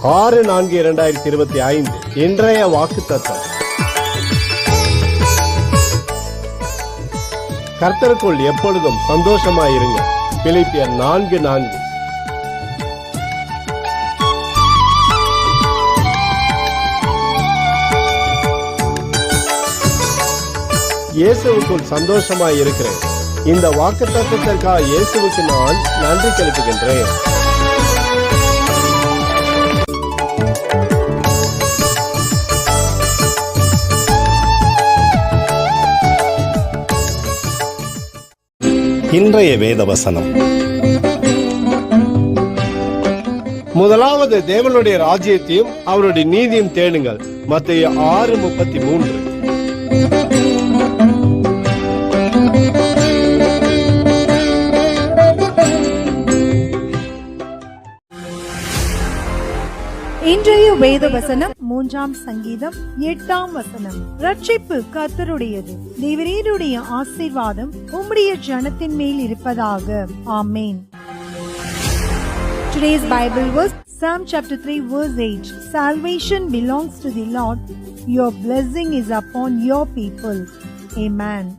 6/4/2025 இன்றைய வாக்குத்தத்தம். கர்த்தருக்குள் எப்பொழுதும் சந்தோஷமாயிருங்க. பிலிப்பியர் 4:4. இயேசுவுக்குள் சந்தோஷமாய் இருக்கிறேன். இந்த வாக்குத்தத்தத்திற்காக இயேசுவுக்கு நான் நன்றி செலுத்துகின்றேன். இன்றைய வேத வசனம். முதலாவது தேவனுடைய ராஜ்யத்தையும் அவருடைய நீதியும் தேடுங்கள். மத்தேயு 6:33. இன்றைய வேத வசனம் 3 சங்கீதம் 8 ரட்சிப்பு கர்த்தருடையது, தேவரீருடைய ஆசீர்வாதம் உம்முடைய ஜனத்தின் மேல் இருப்பதாக. ஆமென். Today's Bible verse, Psalm chapter 3 verse 8. Salvation belongs to the Lord. Your blessing is upon your people. Amen.